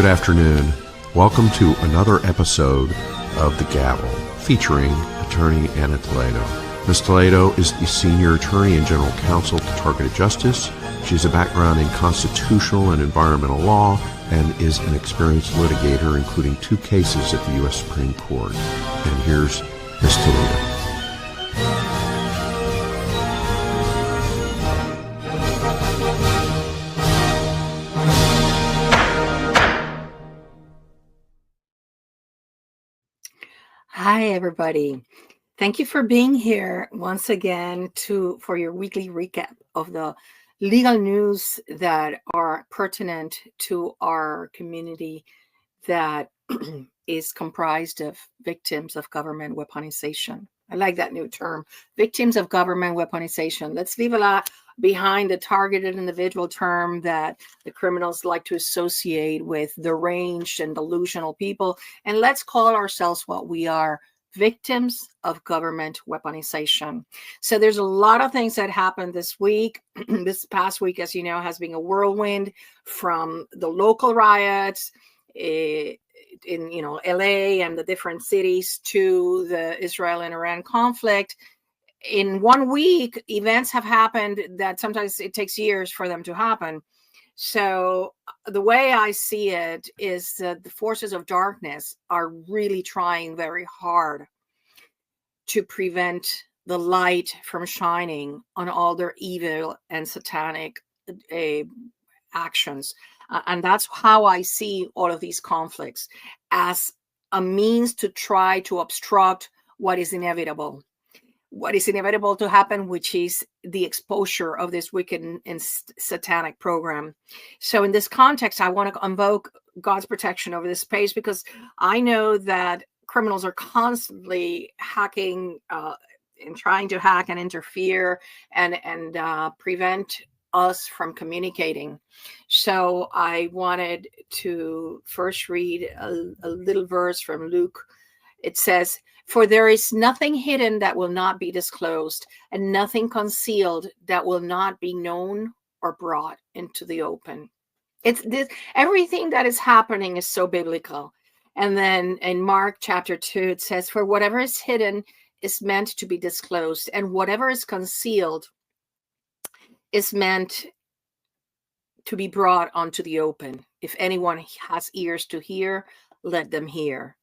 Good afternoon. Welcome to another episode of The Gavel, featuring attorney Ana Toledo. Ms. Toledo is the senior attorney and general counsel to Targeted Justice. She has a background in constitutional and environmental law and is an experienced litigator, including 2 cases at the U.S. Supreme Court. And here's Ms. Toledo. Hi, everybody. Thank you for being here once again for your weekly recap of the legal news that are pertinent to our community that is comprised of victims of government weaponization. I like that new term, victims of government weaponization. Let's leave a lot behind the targeted individual term that the criminals like to associate with deranged and delusional people. And let's call ourselves what we are, victims of government weaponization. So there's a lot of things that happened this week. This past week, as you know, has been a whirlwind from the local riots in LA and the different cities to the Israel and Iran conflict. In 1 week, events have happened that sometimes it takes years for them to happen. So the way I see it is that the forces of darkness are really trying very hard to prevent the light from shining on all their evil and satanic actions. And that's how I see all of these conflicts, as a means to try to obstruct what is inevitable to happen, which is the exposure of this wicked and satanic program. So in this context, I want to invoke God's protection over this space, because I know that criminals are constantly hacking and trying to hack and interfere and prevent us from communicating. So I wanted to first read a little verse from Luke. It says, "For there is nothing hidden that will not be disclosed, and nothing concealed that will not be known or brought into the open." Everything that is happening is so biblical. And then in Mark chapter 2, it says, "For whatever is hidden is meant to be disclosed, and whatever is concealed is meant to be brought onto the open. If anyone has ears to hear, let them hear."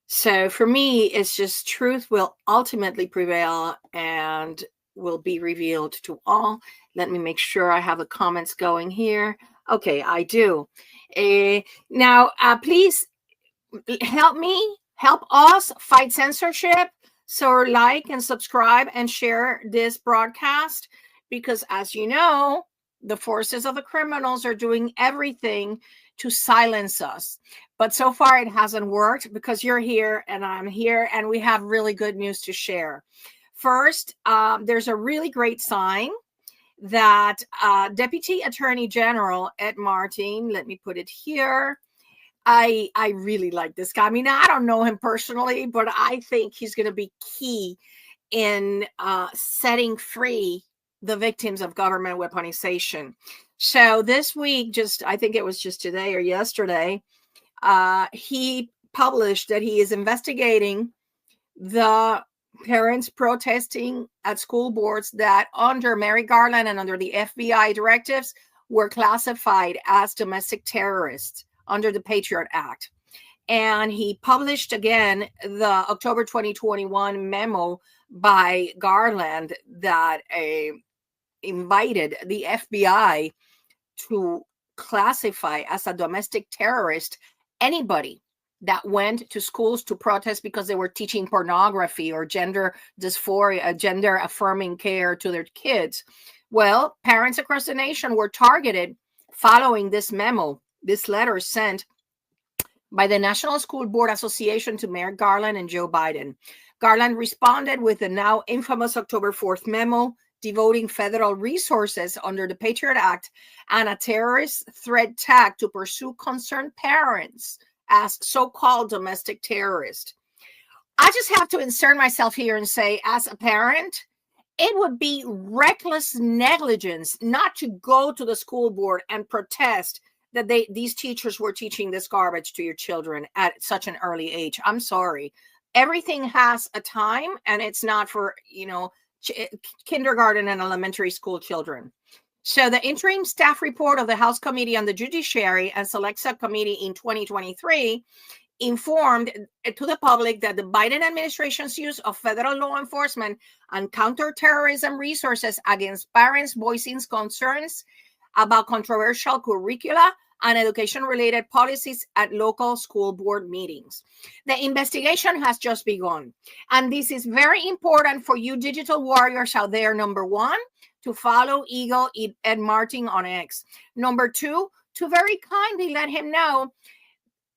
So for me, it's just truth will ultimately prevail and will be revealed to all. Let me make sure I have the comments going here. Okay, I do. Now, please help us fight censorship. So like and subscribe and share this broadcast, because as you know, the forces of the criminals are doing everything to silence us. But so far it hasn't worked, because you're here and I'm here, and we have really good news to share. First, there's a really great sign that Deputy Attorney General Ed Martin, let me put it here. I really like this guy. I mean, I don't know him personally, but I think he's going to be key in setting free the victims of government weaponization. So this week, I think it was just today or yesterday, he published that he is investigating the parents protesting at school boards that under Merrick Garland and under the FBI directives were classified as domestic terrorists under the Patriot Act. And he published again the October 2021 memo by Garland that invited the FBI to classify as a domestic terrorist anybody that went to schools to protest because they were teaching pornography or gender dysphoria, gender affirming care to their kids. Well, parents across the nation were targeted following this memo, this letter sent by the National School Board Association to Merrick Garland and Joe Biden. Garland responded with the now infamous October 4th memo, devoting federal resources under the Patriot Act and a terrorist threat tag to pursue concerned parents as so-called domestic terrorists. I just have to insert myself here and say, as a parent, it would be reckless negligence not to go to the school board and protest that these teachers were teaching this garbage to your children at such an early age. I'm sorry. Everything has a time, and it's not for, kindergarten and elementary school children. So the interim staff report of the House Committee on the Judiciary and Select Subcommittee in 2023 informed to the public that the Biden administration's use of federal law enforcement and counterterrorism resources against parents voicing concerns about controversial curricula and education-related policies at local school board meetings. The investigation has just begun. And this is very important for you digital warriors out there. Number one, to follow Eagle Ed Martin on X. Number two, to very kindly let him know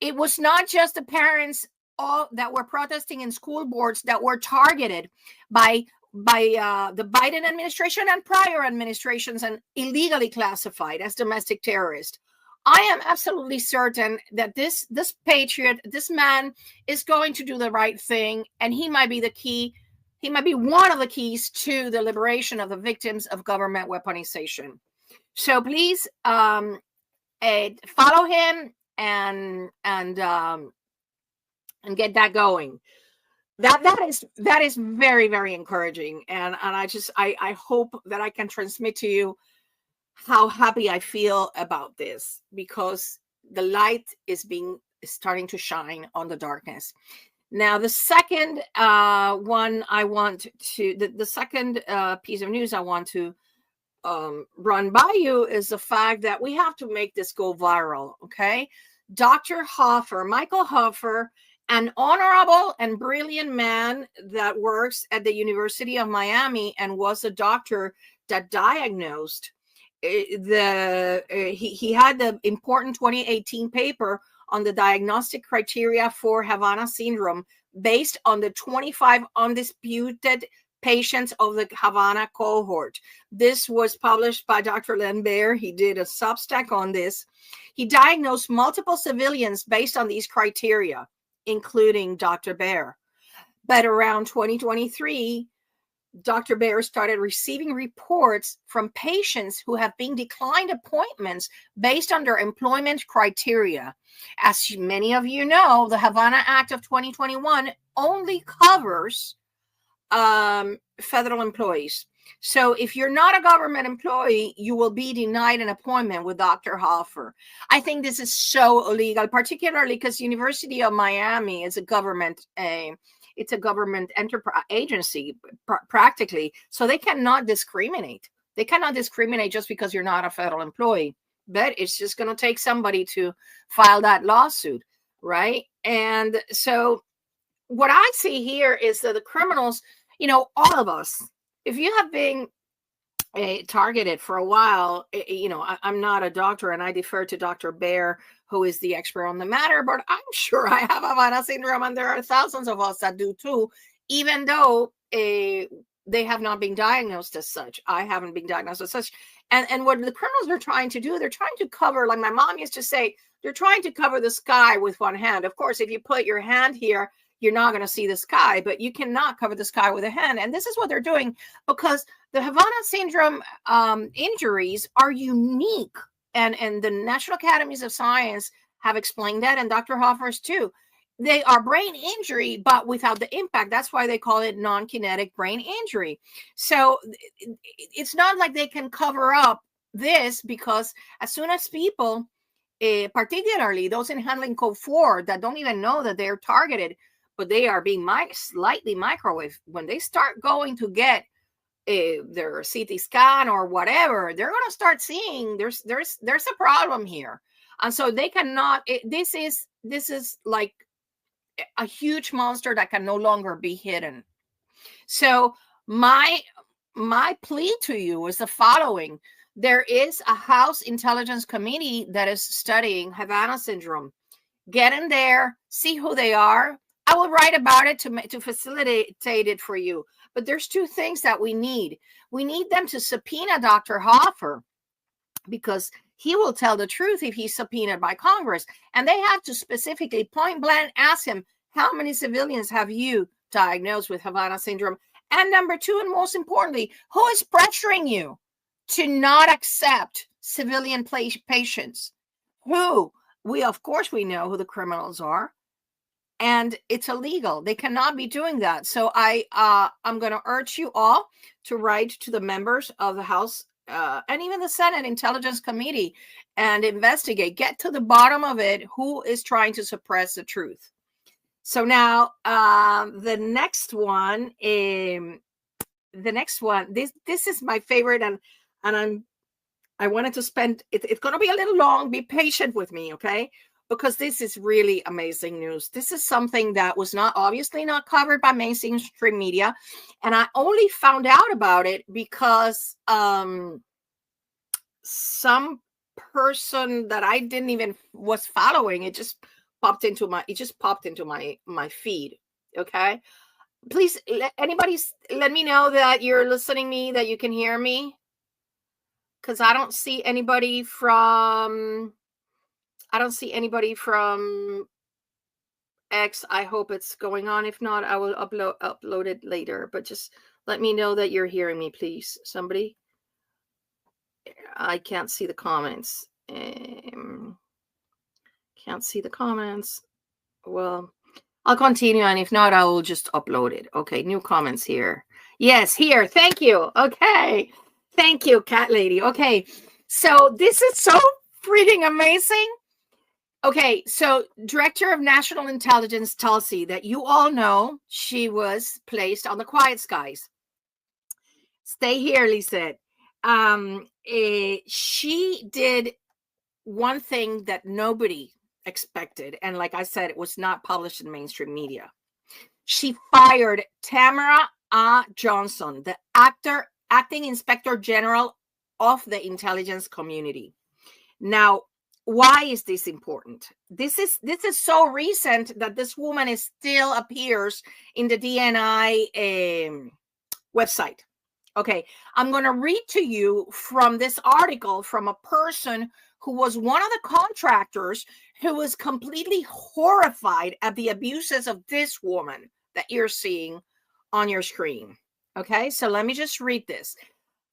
it was not just the parents that were protesting in school boards that were targeted by the Biden administration and prior administrations and illegally classified as domestic terrorists. I am absolutely certain that this patriot, this man, is going to do the right thing, and he might be the key. He might be one of the keys to the liberation of the victims of government weaponization. So please follow him and get that going. That is very, very encouraging, and I hope that I can transmit to you how happy I feel about this, because the light is starting to shine on the darkness. Now, the second the second piece of news I want to run by you is the fact that we have to make this go viral. Okay, Dr. Hoffer, Michael Hoffer, an honorable and brilliant man that works at the University of Miami and was a doctor that diagnosed he had the important 2018 paper on the diagnostic criteria for Havana syndrome based on the 25 undisputed patients of the Havana cohort. This was published by Dr. Len Baer. He did a Substack on this. He diagnosed multiple civilians based on these criteria, including Dr. Baer. But around 2023, Dr. Baer started receiving reports from patients who have been declined appointments based on their employment criteria. As many of you know, the Havana Act of 2021 only covers federal employees. So if you're not a government employee, you will be denied an appointment with Dr. Hoffer. I think this is so illegal, particularly because University of Miami is a government it's a government enterprise agency practically. So they cannot discriminate. They cannot discriminate just because you're not a federal employee. But it's just going to take somebody to file that lawsuit, right? And so what I see here is that the criminals, all of us, if you have been targeted for a while, I'm not a doctor and I defer to Dr. Baer, who is the expert on the matter, but I'm sure I have Havana syndrome, and there are thousands of us that do too, even though they have not been diagnosed as such. I haven't been diagnosed as such. And what the criminals are trying to do, they're trying to cover, like my mom used to say, they're trying to cover the sky with one hand. Of course, if you put your hand here, you're not going to see the sky, but you cannot cover the sky with a hand. And this is what they're doing, because the Havana syndrome injuries are unique. And the National Academies of Science have explained that, and Dr. Hoffer's too. They are brain injury, but without the impact. That's why they call it non-kinetic brain injury. So it's not like they can cover up this, because as soon as people, particularly those in handling code 4 that don't even know that they're targeted, but they are being slightly microwaved, when they start going to get their CT scan or whatever, they're going to start seeing there's a problem here. And so they cannot, this is like a huge monster that can no longer be hidden. So my plea to you is the following. There is a House Intelligence Committee that is studying Havana syndrome. Get in there, see who they are. I will write about it to facilitate it for you. But there's two things that we need. We need them to subpoena Dr. Hoffer, because he will tell the truth if he's subpoenaed by Congress. And they have to specifically point blank ask him, how many civilians have you diagnosed with Havana syndrome? And number two, and most importantly, who is pressuring you to not accept civilian patients? who of course we know who the criminals are, and it's illegal. They cannot be doing that. So I'm going to urge you all to write to the members of the House and even the Senate Intelligence Committee and investigate, get to the bottom of it, who is trying to suppress the truth. So now the next one, this is my favorite, and I wanted to spend, it's going to be a little long. Be patient with me, okay? Because this is really amazing news. This is something that was obviously not covered by mainstream media. And I only found out about it because some person that I didn't even was following, it just popped into my feed. Okay. Please, anybody let me know that you're listening me, that you can hear me. Because I don't see anybody from X. I hope it's going on. If not, I will upload it later. But just let me know that you're hearing me, please. Somebody. I can't see the comments. Can't see the comments. Well, I'll continue, and if not, I will just upload it. Okay, new comments here. Yes, here. Thank you. Okay. Thank you, Cat Lady. Okay, so this is so freaking amazing. Okay, so Director of National Intelligence Tulsi, that you all know, she was placed on the Quiet Skies. Stay here, Lisette. She did one thing that nobody expected, and like I said, it was not published in mainstream media. She fired Tamara A. Johnson, the acting Inspector General of the intelligence community. Now, why is this important? This is so recent that this woman still appears in the DNI website. Okay, I'm going to read to you from this article from a person who was one of the contractors who was completely horrified at the abuses of this woman that you're seeing on your screen. Okay, so let me just read this.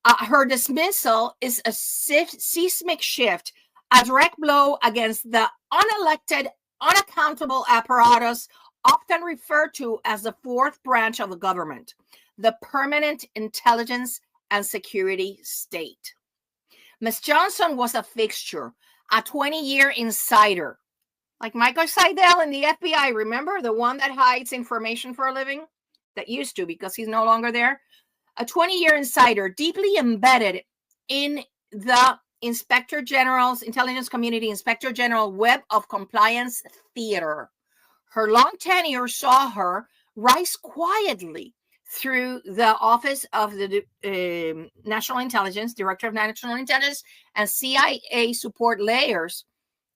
Her dismissal is a seismic shift, a direct blow against the unelected, unaccountable apparatus often referred to as the fourth branch of the government, the permanent intelligence and security state. Ms. Johnson was a fixture, a 20-year insider, like Michael Seidel in the FBI. Remember, the one that hides information for a living? That used to, because he's no longer there. A 20-year insider, deeply embedded in the Inspector General's Intelligence Community Inspector General web of compliance theater. Her long tenure saw her rise quietly through the Office of the National Intelligence, Director of National Intelligence, and CIA support layers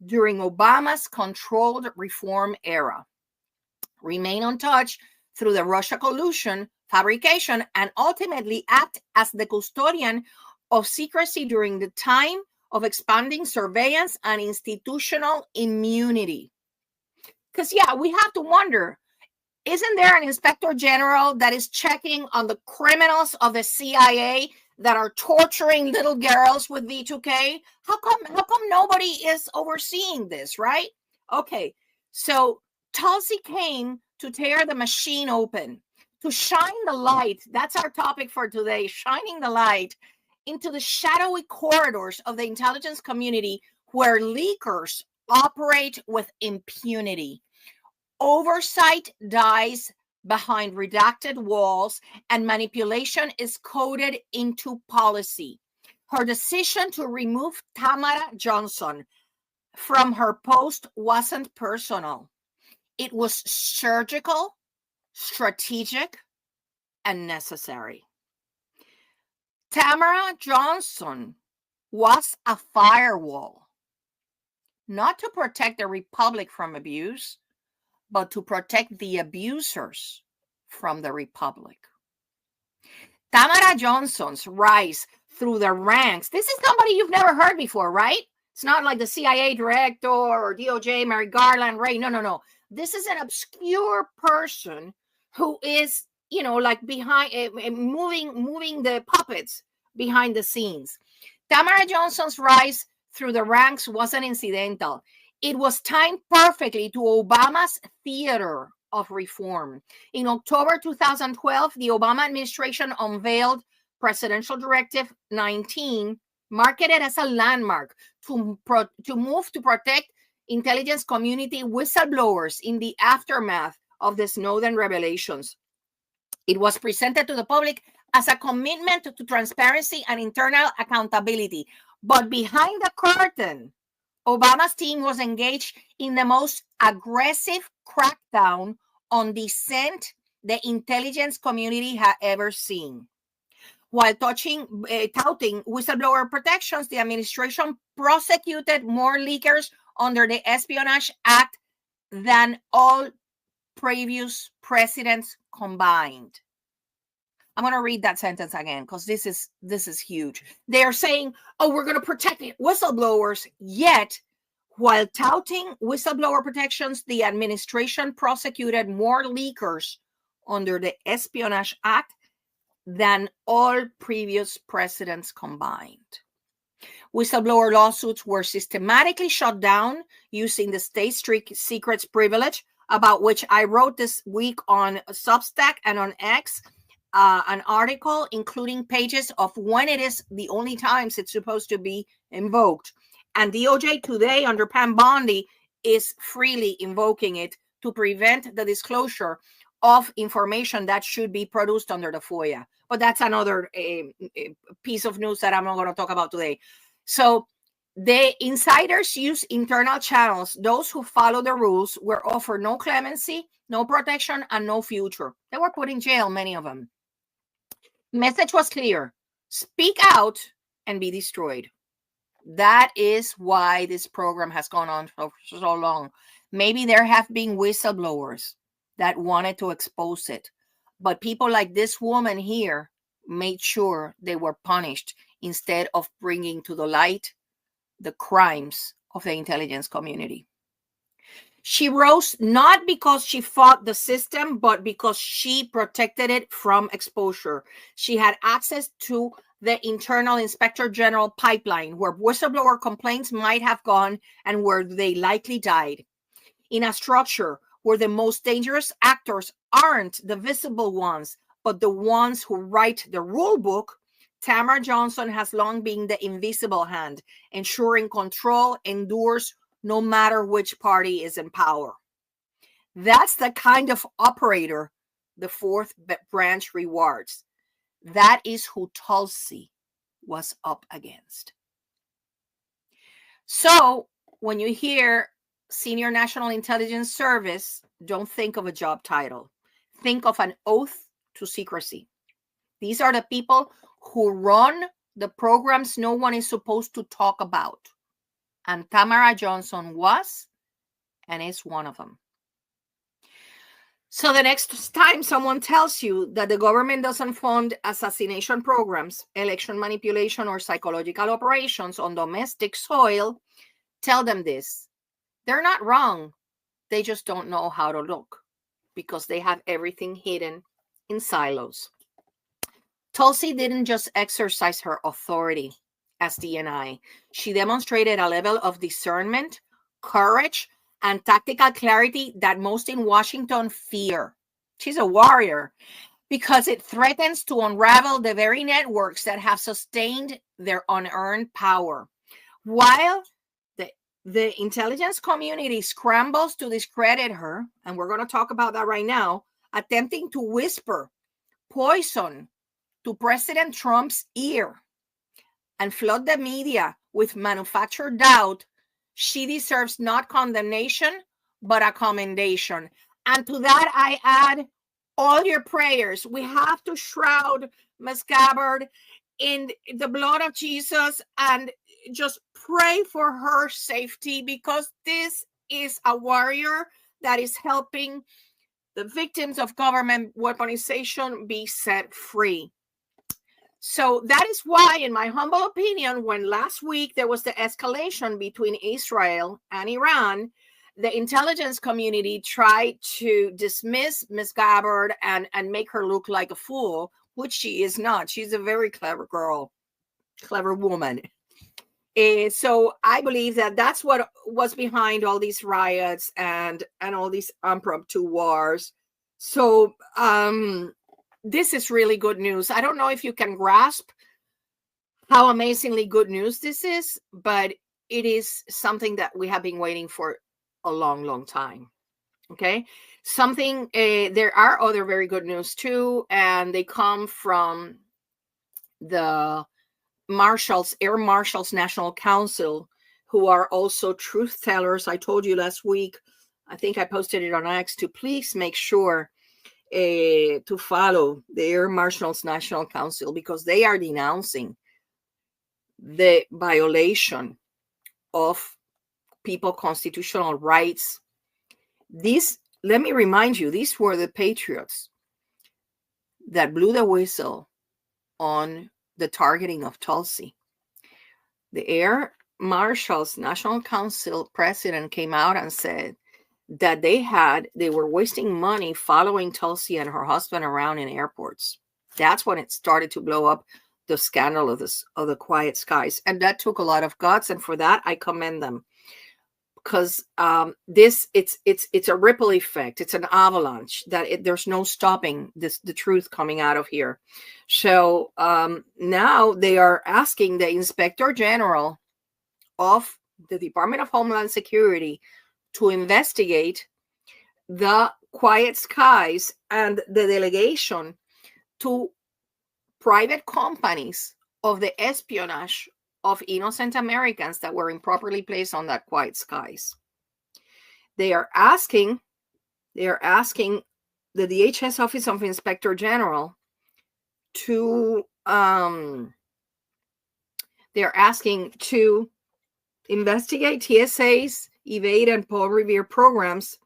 during Obama's controlled reform era. Remain untouched through the Russia collusion, fabrication, and ultimately act as the custodian of secrecy during the time of expanding surveillance and institutional immunity. Because, yeah, we have to wonder, isn't there an inspector general that is checking on the criminals of the CIA that are torturing little girls with V2K? How come nobody is overseeing this, right? Okay, so Tulsi came to tear the machine open, to shine the light. That's our topic for today, shining the light into the shadowy corridors of the intelligence community where leakers operate with impunity. Oversight dies behind redacted walls, and manipulation is coded into policy. Her decision to remove Tamara Johnson from her post wasn't personal. It was surgical, strategic, and necessary. Tamara Johnson was a firewall, not to protect the Republic from abuse, but to protect the abusers from the Republic. Tamara Johnson's rise through the ranks. This is somebody you've never heard before, right? It's not like the CIA director or DOJ, Merrick Garland, Ray. No. This is an obscure person who is, like behind, moving the puppets behind the scenes. Tamara Johnson's rise through the ranks wasn't incidental. It was timed perfectly to Obama's theater of reform. In October 2012, the Obama administration unveiled Presidential Directive 19, marketed as a landmark to move to protect intelligence community whistleblowers in the aftermath of the Snowden revelations. It was presented to the public as a commitment to transparency and internal accountability. But behind the curtain, Obama's team was engaged in the most aggressive crackdown on dissent the intelligence community had ever seen. While touting whistleblower protections, the administration prosecuted more leakers under the Espionage Act than all previous presidents combined. I'm going to read that sentence again because this is huge. They are saying, oh, we're going to protect whistleblowers, yet while touting whistleblower protections, the administration prosecuted more leakers under the Espionage Act than all previous presidents combined. Whistleblower lawsuits were systematically shut down using the state secrets privilege, about which I wrote this week on Substack and on X, an article including pages of when it is the only times it's supposed to be invoked. And DOJ today under Pam Bondi is freely invoking it to prevent the disclosure of information that should be produced under the FOIA. But that's another piece of news that I'm not going to talk about today. So the insiders use internal channels. Those who follow the rules were offered no clemency, no protection, and no future. They were put in jail, many of them. Message was clear. Speak out and be destroyed. That is why this program has gone on for so long. Maybe there have been whistleblowers that wanted to expose it, but people like this woman here made sure they were punished instead of bringing to the light the crimes of the intelligence community. She rose not because she fought the system, but because she protected it from exposure. She had access to the internal inspector general pipeline where whistleblower complaints might have gone and where they likely died. In a structure where the most dangerous actors aren't the visible ones, but the ones who write the rule book, Tamara Johnson has long been the invisible hand, ensuring control endures no matter which party is in power. That's the kind of operator the fourth branch rewards. That is who Tulsi was up against. So when you hear Senior National Intelligence Service, don't think of a job title. Think of an oath to secrecy. These are the people who run the programs no one is supposed to talk about. And Tamara Johnson was and is one of them. So the next time someone tells you that the government doesn't fund assassination programs, election manipulation, or psychological operations on domestic soil, tell them this. They're not wrong. They just don't know how to look because they have everything hidden in silos. Tulsi didn't just exercise her authority as DNI. She demonstrated a level of discernment, courage, and tactical clarity that most in Washington fear. She's a warrior because it threatens to unravel the very networks that have sustained their unearned power. While the intelligence community scrambles to discredit her, and we're going to talk about that right now, attempting to whisper poison to President Trump's ear and flood the media with manufactured doubt, she deserves not condemnation, but a commendation. And to that, I add all your prayers. We have to shroud Ms. Gabbard in the blood of Jesus and just pray for her safety, because this is a warrior that is helping the victims of government weaponization be set free. So that is why, in my humble opinion, when last week there was the escalation between Israel and Iran, the intelligence community tried to dismiss Ms. Gabbard and make her look like a fool, which she is not. She's a very clever girl, clever woman. So I believe that that's what was behind all these riots and all these impromptu wars. So this is really good news. I don't know if you can grasp how amazingly good news this is, but it is something that we have been waiting for a long, long time. Okay, there are other very good news too, and they come from the Air Marshals National Council, who are also truth tellers. I told you last week, I think I posted it on X, to please make sure to follow the Air Marshals National Council, because they are denouncing the violation of people's constitutional rights. Let me remind you, these were the patriots that blew the whistle on the targeting of Tulsi. The Air Marshals National Council president came out and said that they were wasting money following Tulsi and her husband around in airports. That's when it started to blow up, the scandal of the Quiet Skies. And that took a lot of guts. And for that, I commend them. Because it's a ripple effect. It's an avalanche that there's no stopping the truth coming out of here. So now they are asking the Inspector General of the Department of Homeland Security to investigate the Quiet Skies and the delegation to private companies of the espionage of innocent Americans that were improperly placed on that Quiet Skies. They are asking the DHS Office of Inspector General to they're asking to investigate TSA's evade and Paul Revere programs,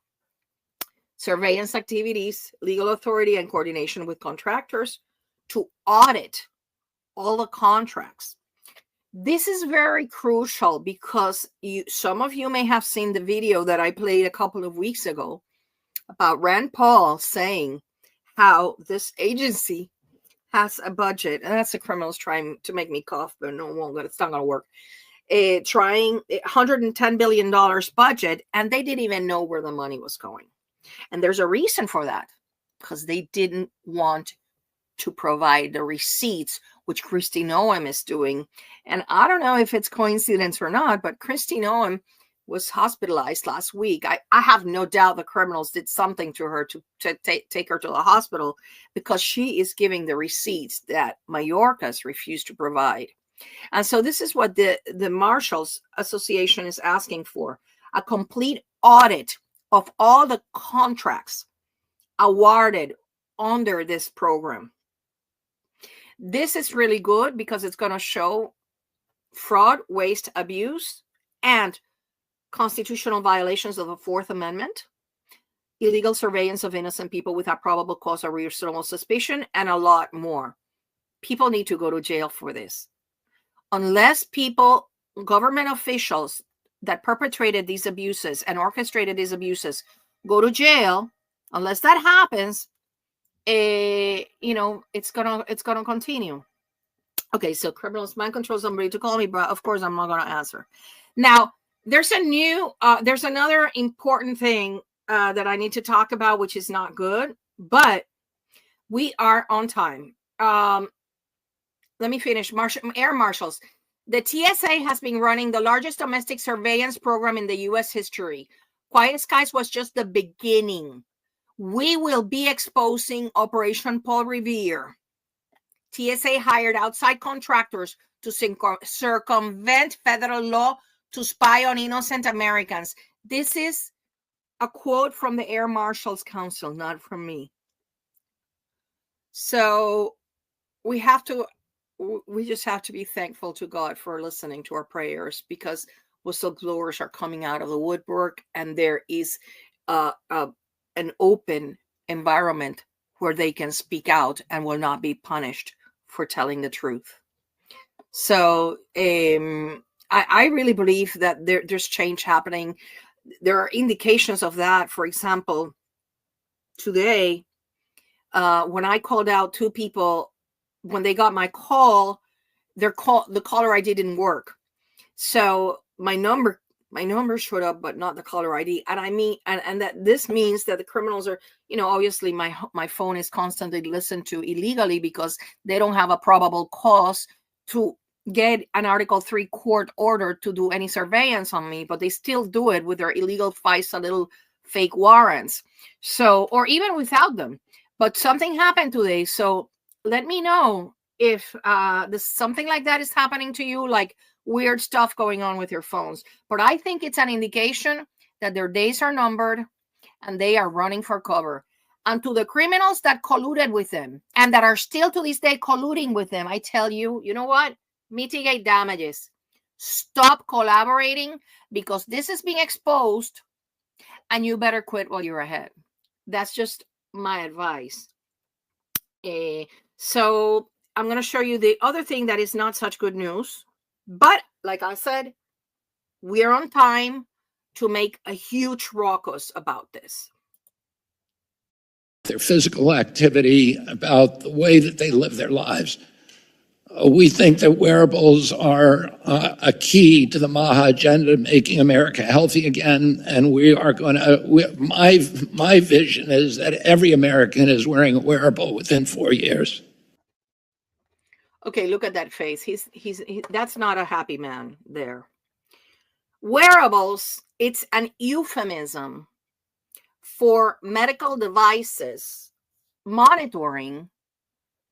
surveillance activities, legal authority, and coordination with contractors to audit all the contracts. This is very crucial because some of you may have seen the video that I played a couple of weeks ago about Rand Paul saying how this agency has a budget, and that's the criminals trying to make me cough, but no, it won't. It's not going to work. Trying $110 billion budget, and they didn't even know where the money was going. And there's a reason for that, because they didn't want to provide the receipts, which Kristi Noem is doing. And I don't know if it's coincidence or not, but Kristi Noem was hospitalized last week. I have no doubt the criminals did something to her to take her to the hospital, because she is giving the receipts that Mayorkas refused to provide. And so this is what the Marshals Association is asking for: a complete audit of all the contracts awarded under this program. This is really good because it's going to show fraud, waste, abuse, and constitutional violations of the Fourth Amendment, illegal surveillance of innocent people without probable cause or reasonable suspicion, and a lot more. People need to go to jail for this. Unless government officials that perpetrated these abuses and orchestrated these abuses go to jail, unless that happens, it's gonna continue. Okay, so criminals mind control somebody to call me, but of course I'm not gonna answer. Now there's another important thing that I need to talk about, which is not good, but we are on time. Let me finish. Air Marshals. The TSA has been running the largest domestic surveillance program in the U.S. history. Quiet Skies was just the beginning. We will be exposing Operation Paul Revere. TSA hired outside contractors to circumvent federal law to spy on innocent Americans. This is a quote from the Air Marshals Council, not from me. So we just have to be thankful to God for listening to our prayers, because whistleblowers are coming out of the woodwork, and there is an open environment where they can speak out and will not be punished for telling the truth. So I really believe that there's change happening. There are indications of that. For example, today, when I called out two people, when they got my call, the caller ID didn't work. So my number showed up, but not the caller ID. And I mean, and that this means that the criminals are, obviously my phone is constantly listened to illegally because they don't have a probable cause to get an Article 3 court order to do any surveillance on me, but they still do it with their illegal FISA little fake warrants. So, or even without them. But something happened today. So let me know if something like that is happening to you, like weird stuff going on with your phones. But I think it's an indication that their days are numbered and they are running for cover. And to the criminals that colluded with them and that are still to this day colluding with them, I tell you, you know what? Mitigate damages. Stop collaborating because this is being exposed and you better quit while you're ahead. That's just my advice. So I'm going to show you the other thing that is not such good news. But like I said, we're on time to make a huge ruckus about this. Their physical activity, about the way that they live their lives. We think that wearables are a key to the MAHA agenda, making America healthy again. And we are going to, my vision is that every American is wearing a wearable within 4 years. Okay, look at that face. That's not a happy man there. Wearables, it's an euphemism for medical devices monitoring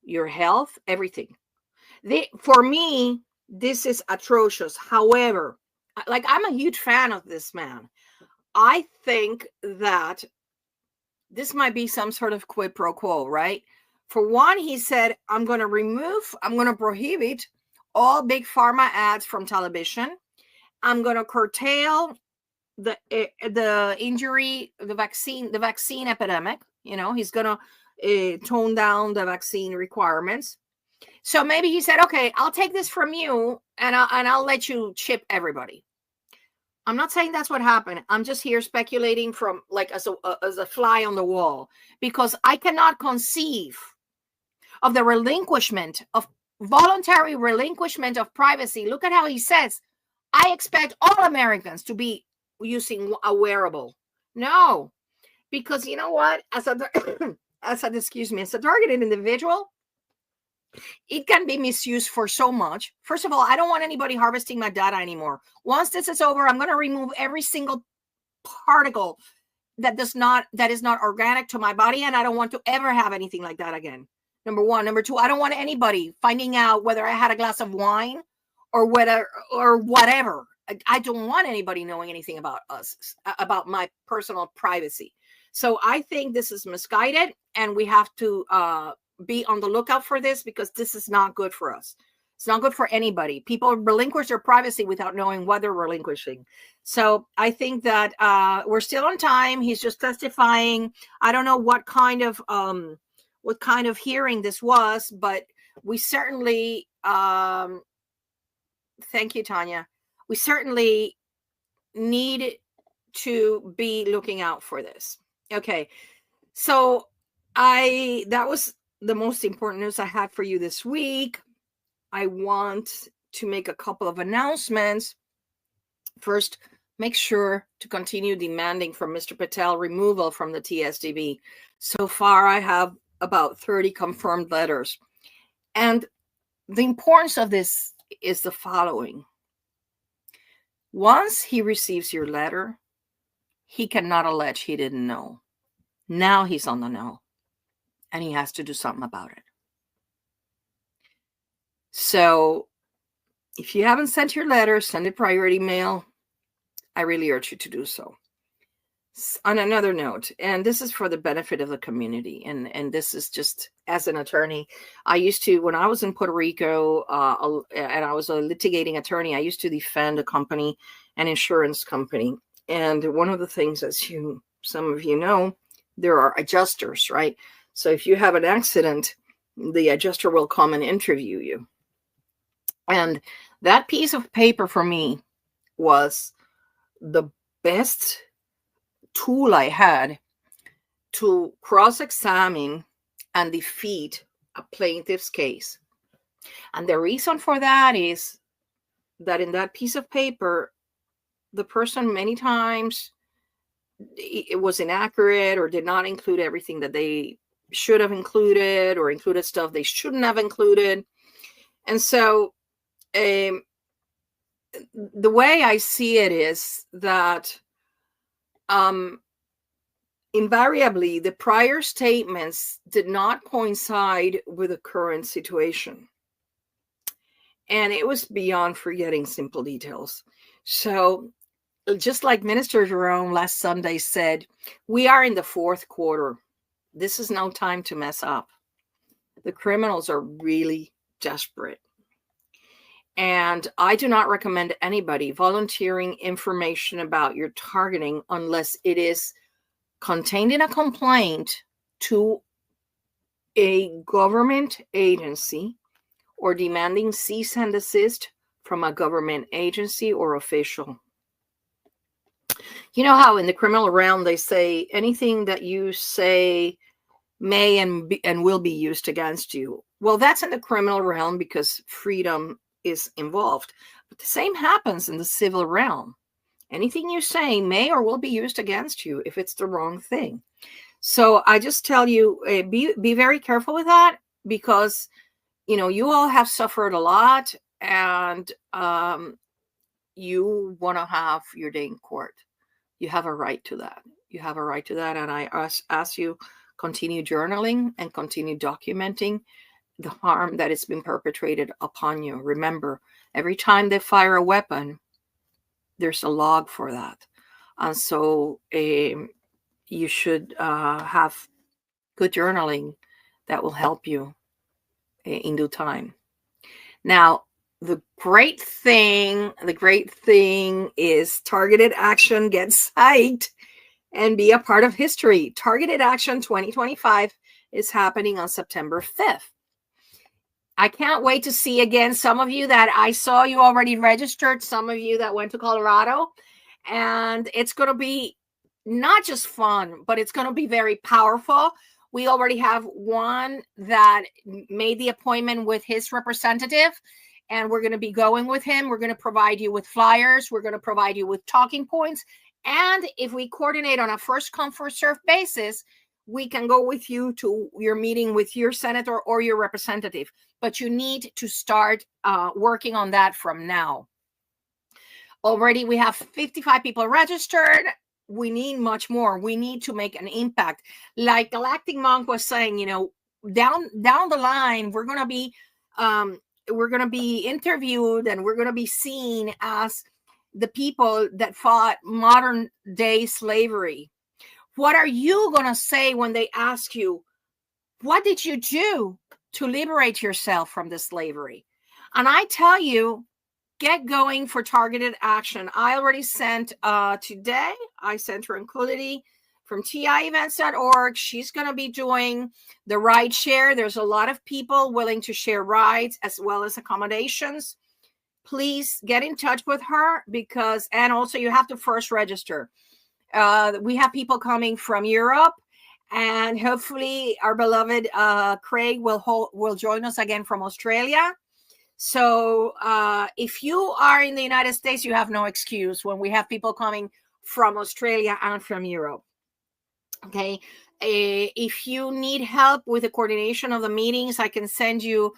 your health, everything. For me, this is atrocious. However, like, I'm a huge fan of this man. I think that this might be some sort of quid pro quo, right? For one, he said, I'm going to prohibit all big pharma ads from television. I'm going to curtail the vaccine epidemic. He's going to tone down the vaccine requirements. So maybe he said, okay, I'll take this from you and I'll let you chip everybody. I'm not saying that's what happened. I'm just here speculating from like as a fly on the wall, because I cannot conceive of the voluntary relinquishment of privacy. Look at how he says, I expect all Americans to be using a wearable. No, because you know what? As a targeted individual, it can be misused for so much. First of all, I don't want anybody harvesting my data anymore. Once this is over, I'm going to remove every single particle that is not organic to my body, and I don't want to ever have anything like that again. Number one. Number two, I don't want anybody finding out whether I had a glass of wine or whatever. I don't want anybody knowing anything about us, about my personal privacy. So I think this is misguided, and we have to be on the lookout for this, because this is not good for us. It's not good for anybody. People relinquish their privacy without knowing what they're relinquishing. So I think that we're still on time. He's just testifying. I don't know what kind of hearing this was, but we certainly, thank you, Tanya. We certainly need to be looking out for this. Okay. So that was the most important news I had for you this week. I want to make a couple of announcements. First, make sure to continue demanding from Mr. Patel removal from the TSDB. So far, I have about 30 confirmed letters. And the importance of this is the following. Once he receives your letter, he cannot allege he didn't know. Now he's on the know, and he has to do something about it. So if you haven't sent your letter, send it priority mail. I really urge you to do so. On another note, and this is for the benefit of the community, and this is just as an attorney, I used to, when I was in Puerto Rico, and I was a litigating attorney, I used to defend a company, an insurance company. And one of the things, as some of you know, there are adjusters, right? So if you have an accident, the adjuster will come and interview you. And that piece of paper for me was the best tool I had to cross-examine and defeat a plaintiff's case. And the reason for that is that in that piece of paper, the person many times it was inaccurate or did not include everything that they should have included, or included stuff they shouldn't have included. And so the way I see it is that invariably the prior statements did not coincide with the current situation. And it was beyond forgetting simple details. So just like Minister Jerome last Sunday said, we are in the fourth quarter. This is no time to mess up. The criminals are really desperate. And I do not recommend anybody volunteering information about your targeting unless it is contained in a complaint to a government agency or demanding cease and desist from a government agency or official. You know how in the criminal realm they say anything that you say may and will be used against you. Well, that's in the criminal realm because freedom is involved. But the same happens in the civil realm. Anything you say may or will be used against you if it's the wrong thing. So I just tell you, be very careful with that, because you all have suffered a lot, and you want to have your day in court. You have a right to that. And I ask you, continue journaling and continue documenting the harm that has been perpetrated upon you. Remember, every time they fire a weapon, there's a log for that. And so you should have good journaling that will help you in due time. Now, the great thing is targeted action. Get psyched and be a part of history. Targeted Action 2025 is happening on September 5th. I can't wait to see again some of you that I saw you already registered, some of you that went to Colorado, and it's going to be not just fun, but it's going to be very powerful. We already have one that made the appointment with his representative, and we're going to be going with him. We're going to provide you with flyers. We're going to provide you with talking points. And if we coordinate on a first come, first serve basis, we can go with you to your meeting with your senator or your representative. But you need to start working on that from now. Already we have 55 people registered. We need much more. We need to make an impact. Like Galactic Monk was saying, down the line, we're going to be interviewed, and we're going to be seen as the people that fought modern day slavery. What are you going to say when they ask you, what did you do to liberate yourself from the slavery? And I tell you, get going for targeted action. I already sent today, I sent Tranquility from tievents.org. She's going to be doing the ride share. There's a lot of people willing to share rides as well as accommodations. Please get in touch with her, and also you have to first register. We have people coming from Europe, and hopefully our beloved Craig will join us again from Australia. So if you are in the United States, you have no excuse when we have people coming from Australia and from Europe. Okay. If you need help with the coordination of the meetings, I can send you,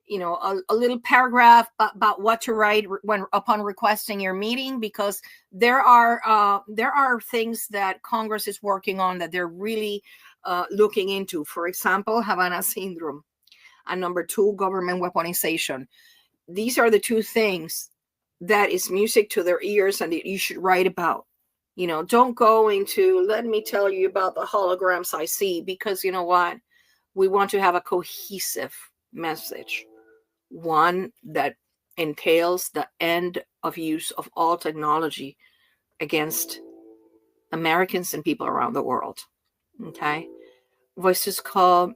a little paragraph about what to write upon requesting your meeting, because there are things that Congress is working on that they're really looking into. For example, Havana Syndrome, and number 2, government weaponization. These are the two things that is music to their ears and that you should write about. Don't go into, let me tell you about the holograms I see, because you know what? We want to have a cohesive message, one that entails the end of use of all technology against Americans and people around the world. Okay. Voices call.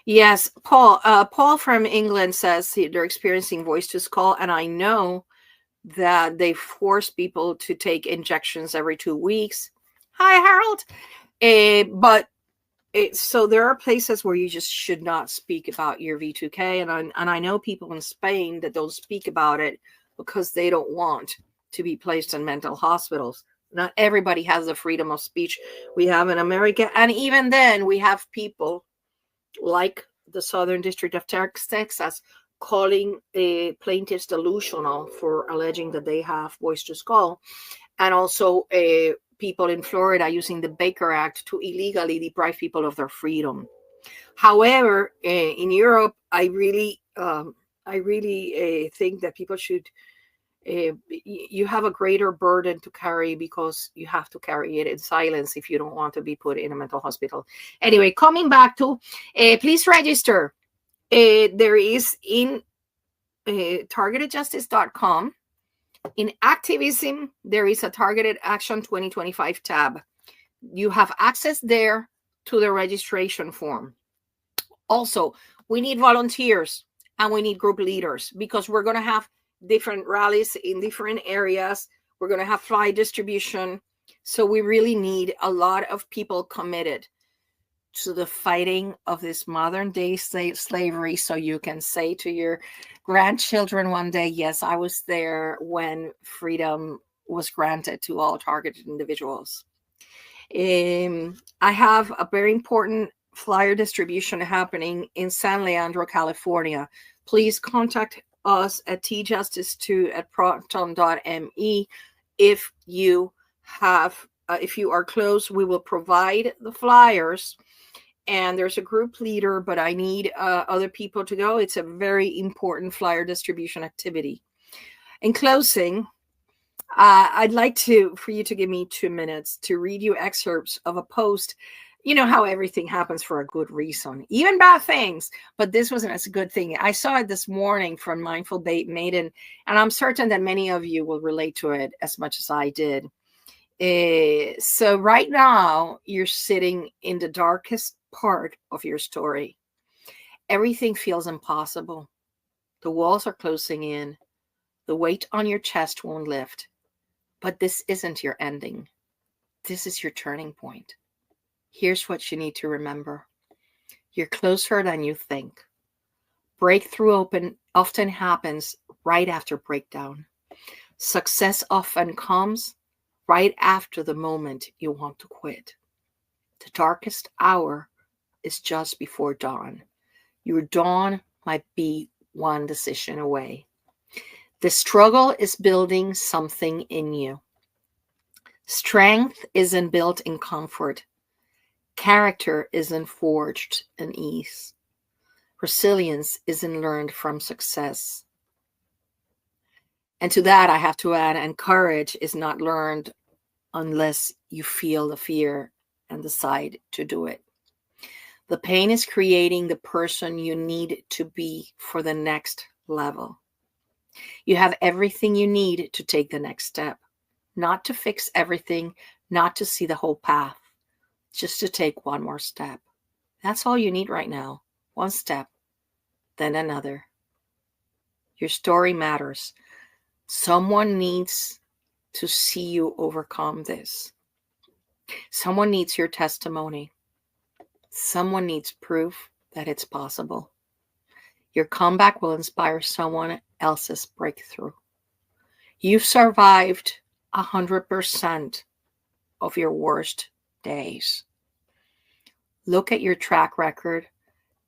Yes, Paul from England says they're experiencing voice to call, and I know that they force people to take injections every 2 weeks. Hi, Harold. But So there are places where you just should not speak about your V2K, and I know people in Spain that don't speak about it because they don't want to be placed in mental hospitals. Not everybody has the freedom of speech we have in America, and even then we have people like the Southern District of Texas calling plaintiffs delusional for alleging that they have voice to skull, and also people in Florida using the Baker Act to illegally deprive people of their freedom. However, in Europe, I really think that people should. You have a greater burden to carry because you have to carry it in silence if you don't want to be put in a mental hospital. Anyway, coming back to, please register. There is in targetedjustice.com. In activism, there is a Targeted Action 2025 tab. You have access there to the registration form. Also, we need volunteers and we need group leaders because we're going to have different rallies in different areas. We're going to have flight distribution. So we really need a lot of people committed to the fighting of this modern day slavery, so you can say to your grandchildren one day, yes, I was there when freedom was granted to all targeted individuals. I have a very important flyer distribution happening in San Leandro, California. Please contact us at tjustice2@proton.me. If you are close, we will provide the flyers. And there's a group leader, but I need other people to go. It's a very important flyer distribution activity. In closing, I'd like for you to give me 2 minutes to read you excerpts of a post. You know how everything happens for a good reason, even bad things. But this wasn't as a good thing. I saw it this morning from Mindful Maiden, and I'm certain that many of you will relate to it as much as I did. So right now, you're sitting in the darkest part of your story. Everything feels impossible. The walls are closing in. The weight on your chest won't lift. But this isn't your ending. This is your turning point. Here's what you need to remember. You're closer than you think. Breakthrough often happens right after breakdown. Success often comes right after the moment you want to quit. The darkest hour is just before dawn. Your dawn might be one decision away. The struggle is building something in you. Strength isn't built in comfort. Character isn't forged in ease. Resilience isn't learned from success. And to that, I have to add, and courage is not learned unless you feel the fear and decide to do it. The pain is creating the person you need to be for the next level. You have everything you need to take the next step, not to fix everything, not to see the whole path, just to take one more step. That's all you need right now. One step, then another. Your story matters. Someone needs to see you overcome this. Someone needs your testimony. Someone needs proof that it's possible. Your comeback will inspire someone else's breakthrough. You've survived 100% of your worst days. Look at your track record.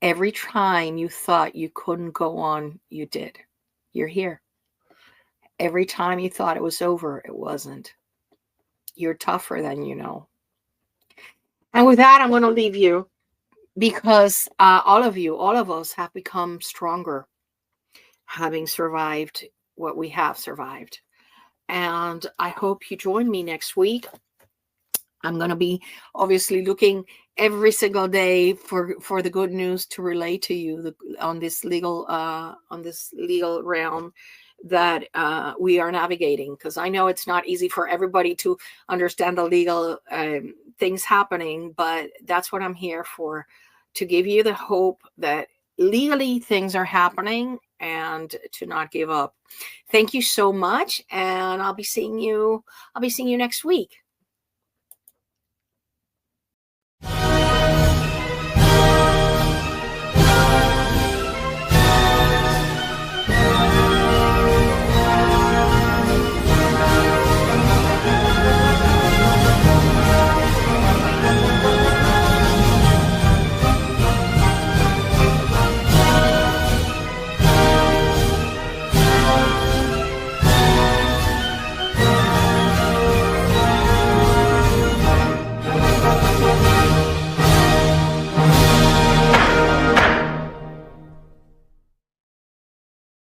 Every time you thought you couldn't go on, you did. You're here. Every time you thought it was over, it wasn't. You're tougher than you know. And with that, I'm going to leave you because all of us have become stronger, having survived what we have survived. And I hope you join me next week. I'm going to be obviously looking every single day for the good news to relay to you on this legal realm that we are navigating, because I know it's not easy for everybody to understand the legal things happening, but that's what I'm here for, to give you the hope that legally things are happening and to not give up. Thank you so much, and I'll be seeing you next week.